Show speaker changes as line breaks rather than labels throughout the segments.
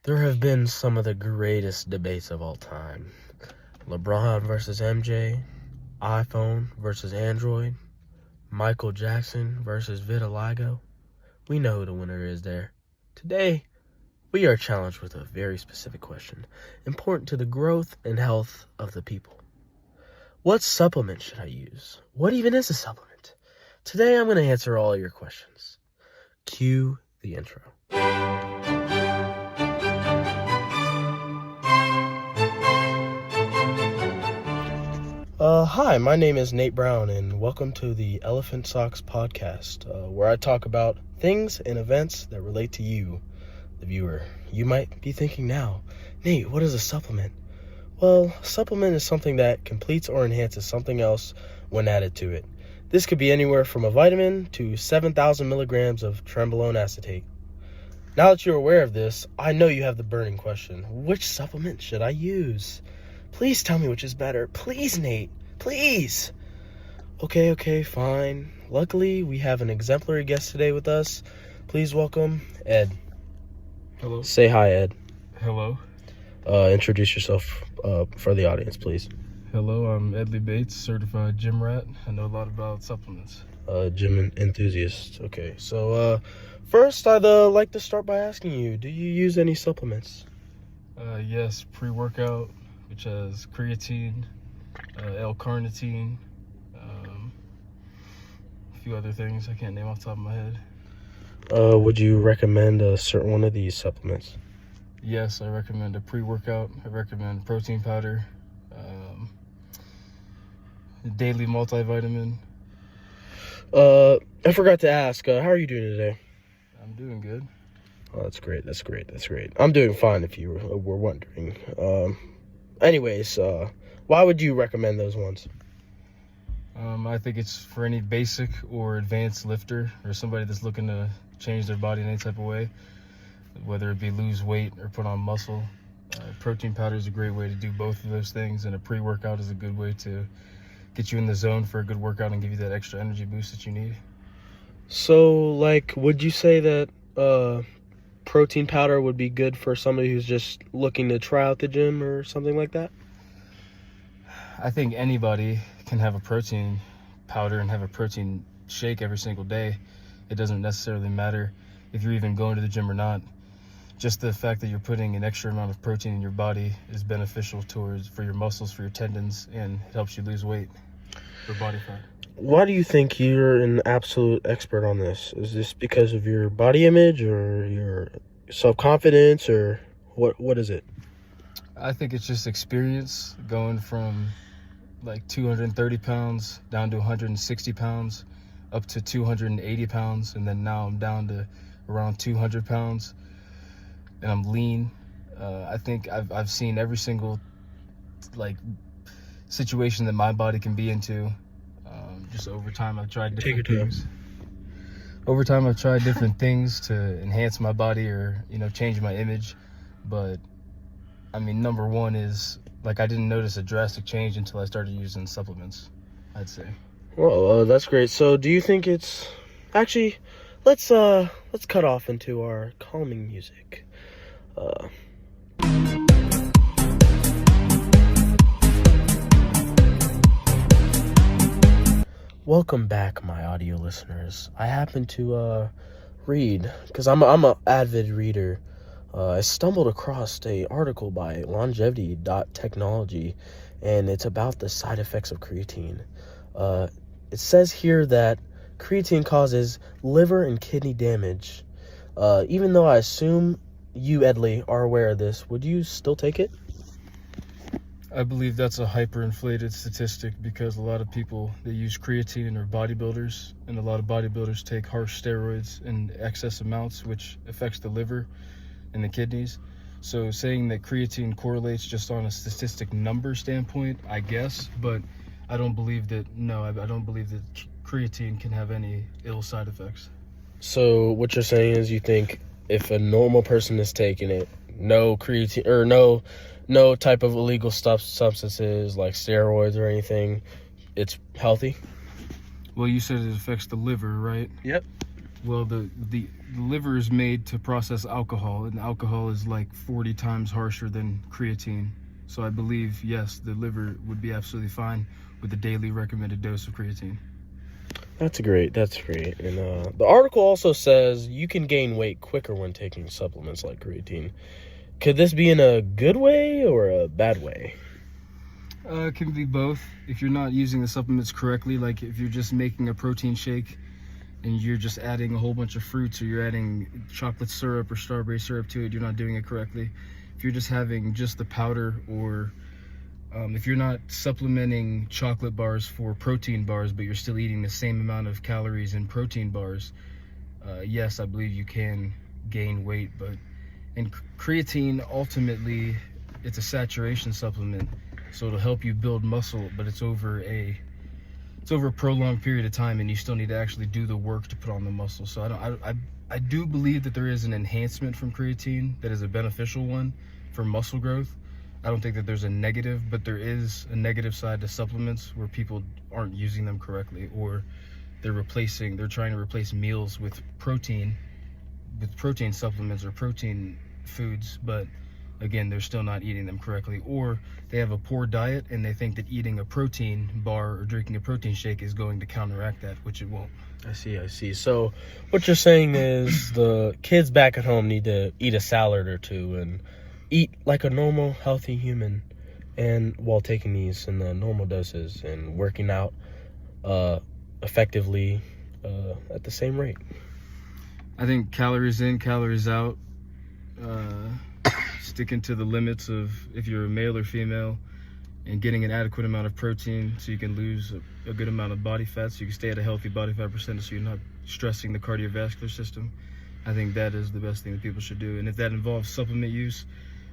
There have been some of the greatest debates of all time. LeBron versus MJ, iPhone versus Android, Michael Jackson versus vitiligo. We know who the winner is there. Today, we are challenged with a very specific question, important to the growth and health of the people. What supplement should I use? What even is a supplement? Today, I'm going to answer all your questions. Cue the intro. Hi, my name is Nate Brown, and welcome to the Elephantsocks podcast, where I talk about things and events that relate to you, the viewer. You might be thinking now, Nate, what is a supplement? Well, a supplement is something that completes or enhances something else when added to it. This could be anywhere from a vitamin to 7,000 milligrams of trenbolone acetate. Now that you're aware of this, I know you have the burning question, which supplement should I use? Please tell me which is better. Please, Nate. Please. Okay, fine. Luckily, we have an exemplary guest today with us. Please welcome Ed.
Hello.
Say hi, Ed.
Hello.
Introduce yourself for the audience, please.
Hello, I'm Edley Bates, certified gym rat. I know a lot about supplements.
Gym enthusiast. Okay, so first, I'd like to start by asking you, do you use any supplements?
Yes, pre-workout, which has creatine, L-carnitine, a few other things I can't name off the top of my head.
Would you recommend a certain one of these supplements?
Yes, I recommend a pre-workout. I recommend protein powder, daily multivitamin.
I forgot to ask, how are you doing today?
I'm doing good.
Oh, that's great. I'm doing fine, if you were wondering. Anyways, why would you recommend those ones?
I think it's for any basic or advanced lifter or somebody that's looking to change their body in any type of way, whether it be lose weight or put on muscle. Protein powder is a great way to do both of those things, and a pre-workout is a good way to get you in the zone for a good workout and give you that extra energy boost that you need.
So, would you say that protein powder would be good for somebody who's just looking to try out the gym or something like that?
I think anybody can have a protein powder and have a protein shake every single day. It doesn't necessarily matter if you're even going to the gym or not. Just the fact that you're putting an extra amount of protein in your body is beneficial for your muscles, for your tendons, and it helps you lose weight for body fat.
Why do you think you're an absolute expert on this? Is this because of your body image or your self-confidence, or what is it?
I think it's just experience, going from like 230 pounds down to 160 pounds up to 280 pounds, and then now I'm down to around 200 pounds and I'm lean. I think I've seen every single situation that my body can be into. Just over time I've tried different things. Over time I've tried different things to enhance my body or change my image, but I mean, number one is, I didn't notice a drastic change until I started using supplements, I'd say.
Well, that's great. So do you think it's... Actually, let's cut off into our calming music. Welcome back, my audio listeners. I happen to read, because I'm an avid reader. I stumbled across an article by longevity.technology, and it's about the side effects of creatine. It says here that creatine causes liver and kidney damage. Even though I assume you, Edley, are aware of this, would you still take it?
I believe that's a hyperinflated statistic, because a lot of people that use creatine are bodybuilders, and a lot of bodybuilders take harsh steroids in excess amounts, which affects the liver and the kidneys. So saying that creatine correlates just on a statistic number standpoint, I guess, but I don't believe that creatine can have any ill side effects.
So what you're saying is you think if a normal person is taking it, no creatine or no type of illegal substances like steroids or anything, it's healthy?
Well, you said it affects the liver, right?
Yep.
Well, the liver is made to process alcohol, and alcohol is like 40 times harsher than creatine. So I believe, yes, the liver would be absolutely fine with the daily recommended dose of creatine.
That's great. And the article also says you can gain weight quicker when taking supplements like creatine. Could this be in a good way or a bad way?
It can be both. If you're not using the supplements correctly, like if you're just making a protein shake and you're just adding a whole bunch of fruits, or you're adding chocolate syrup or strawberry syrup to it, you're not doing it correctly. If you're just having just the powder, or if you're not supplementing chocolate bars for protein bars, but you're still eating the same amount of calories in protein bars, yes, I believe you can gain weight. But in creatine, ultimately, it's a saturation supplement, so it'll help you build muscle, but it's over a prolonged period of time, and you still need to actually do the work to put on the muscle. So I do believe that there is an enhancement from creatine that is a beneficial one for muscle growth. I don't think that there's a negative, but there is a negative side to supplements where people aren't using them correctly, or they're trying to replace meals with protein supplements or protein foods, but again, they're still not eating them correctly, or they have a poor diet and they think that eating a protein bar or drinking a protein shake is going to counteract that, which it won't.
I see. So what you're saying is the kids back at home need to eat a salad or two and eat like a normal, healthy human, and while taking these in the normal doses and working out effectively at the same rate.
I think calories in, calories out, sticking to the limits of if you're a male or female, and getting an adequate amount of protein so you can lose a good amount of body fat, so you can stay at a healthy body fat percentage, so you're not stressing the cardiovascular system. I think that is the best thing that people should do. And if that involves supplement use,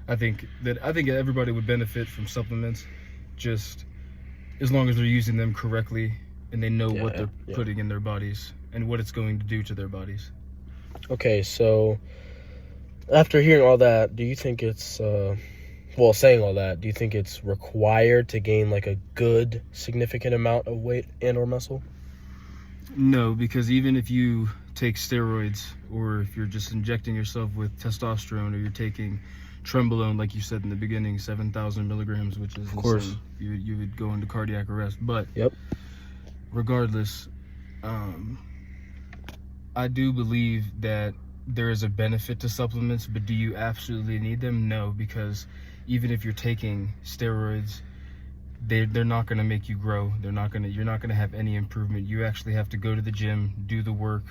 I think everybody would benefit from supplements, just as long as they're using them correctly and they know what they're putting in their bodies and what it's going to do to their bodies.
Okay, so after hearing all that, do you think it's saying all that, do you think it's required to gain like a good significant amount of weight and or muscle?
No, because even if you take steroids, or if you're just injecting yourself with testosterone, or you're taking Trembolone, like you said in the beginning, 7,000 milligrams, which is
of course
insane, you would go into cardiac arrest. But regardless, I do believe that there is a benefit to supplements, but do you absolutely need them? No, because even if you're taking steroids, they're not going to make you grow. You're not going to have any improvement. You actually have to go to the gym, do the work,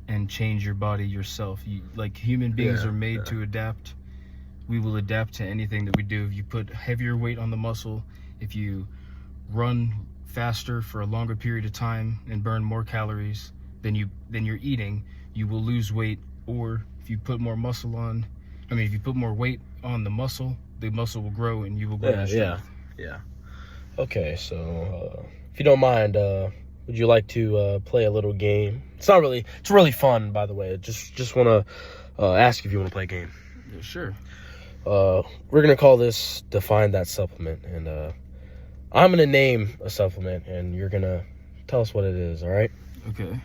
and change your body yourself. Human beings are made to adapt. We will adapt to anything that we do. If you put heavier weight on the muscle, if you run faster for a longer period of time and burn more calories than you're eating, you will lose weight. Or if you put more if you put more weight on the muscle will grow and you will grow in strength.
Okay, so if you don't mind, would you like to play a little game? It's really fun, by the way. Just want to ask if you want to play a game.
Yeah, sure.
We're gonna call this Define That Supplement, and I'm gonna name a supplement and you're gonna tell us what it is. All right?
Okay.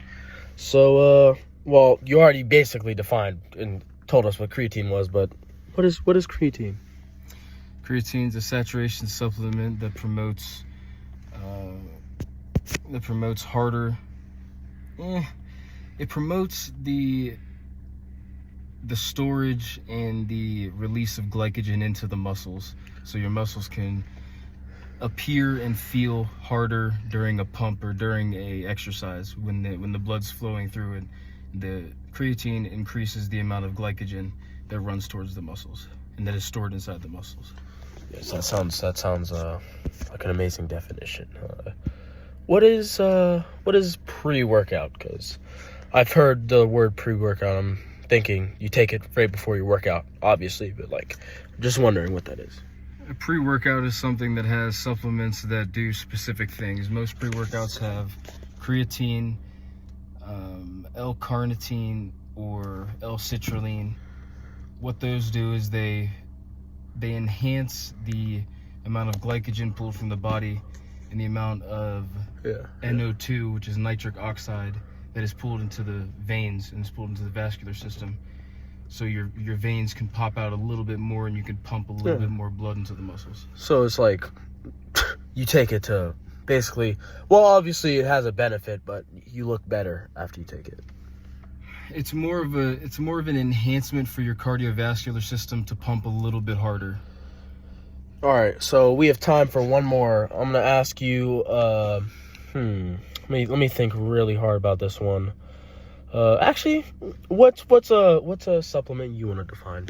So you already basically defined and told us what creatine was, but what is creatine?
Creatine is a saturation supplement that promotes harder. It promotes the storage and the release of glycogen into the muscles, so your muscles can appear and feel harder during a pump or during a exercise. When the blood's flowing through it, the creatine increases the amount of glycogen that runs towards the muscles and that is stored inside the muscles.
Yes, that sounds like an amazing definition. What is pre-workout? Because I've heard the word pre-workout. I'm thinking you take it right before your workout, obviously, but just wondering what that is.
A pre-workout is something that has supplements that do specific things. Most pre-workouts have creatine, L-carnitine, or L-citrulline. What those do is they enhance the amount of glycogen pulled from the body and the amount of NO2, which is nitric oxide, that is pulled into the veins and is pulled into the vascular system. So your veins can pop out a little bit more, and you can pump a little bit more blood into the muscles.
So it's like you take it to basically, well, obviously it has a benefit, but you look better after you take it.
It's more of an enhancement for your cardiovascular system to pump a little bit harder.
All right, so we have time for one more. I'm gonna ask you. Let me think really hard about this one. Actually, what's a supplement you want to define?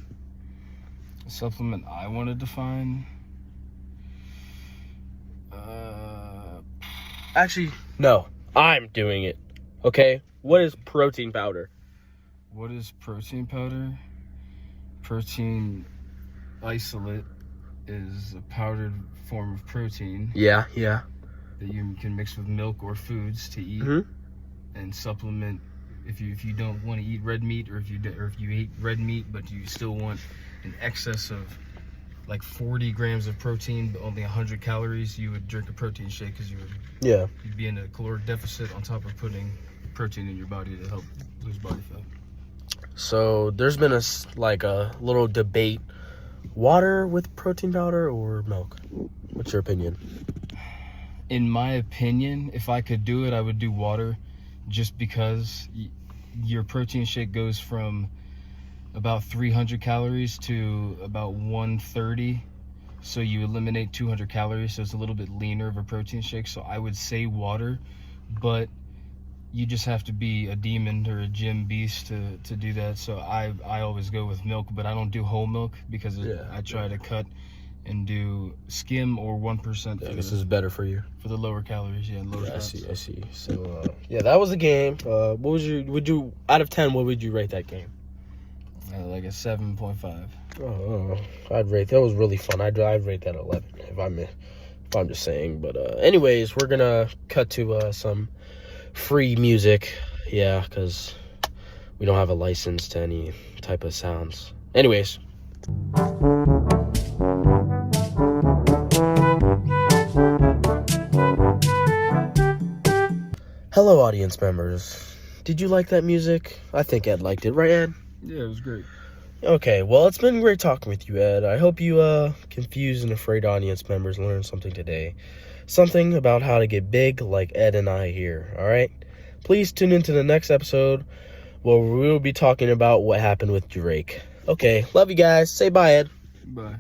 A supplement I want to define.
Actually, no. I'm doing it. Okay. What is protein powder?
What is protein powder? Protein isolate is a powdered form of protein.
Yeah.
That you can mix with milk or foods to eat, and supplement. If you don't want to eat red meat, or if you eat red meat but you still want an excess of like 40 grams of protein but only 100 calories, you would drink a protein shake, because you'd be in a caloric deficit on top of putting protein in your body to help lose body fat.
So there's been a little debate: water with protein powder or milk? What's your opinion?
In my opinion, if I could do it, I would do water, just because your protein shake goes from about 300 calories to about 130. So you eliminate 200 calories, so it's a little bit leaner of a protein shake. So I would say water, but you just have to be a demon or a gym beast to do that. So I always go with milk, but I don't do whole milk, because I try to cut and do skim or 1%.
This is better for you.
For the lower calories, lower
I
carbs.
see. So that was the game. Would you out of 10? What would you rate that game?
Like a 7.5.
Oh, I'd rate that was really fun. I'd rate that 11 if I'm just saying. But anyways, we're gonna cut to some free music. Yeah, because we don't have a license to any type of sounds. Anyways. Hello, audience members. Did you like that music? I think Ed liked it, right, Ed?
Yeah, it was great.
Okay, well, it's been great talking with you, Ed. I hope you confused and afraid audience members learned something today. Something about how to get big like Ed and I here, all right? Please tune into the next episode where we will be talking about what happened with Drake. Okay, love you guys. Say bye, Ed.
Bye.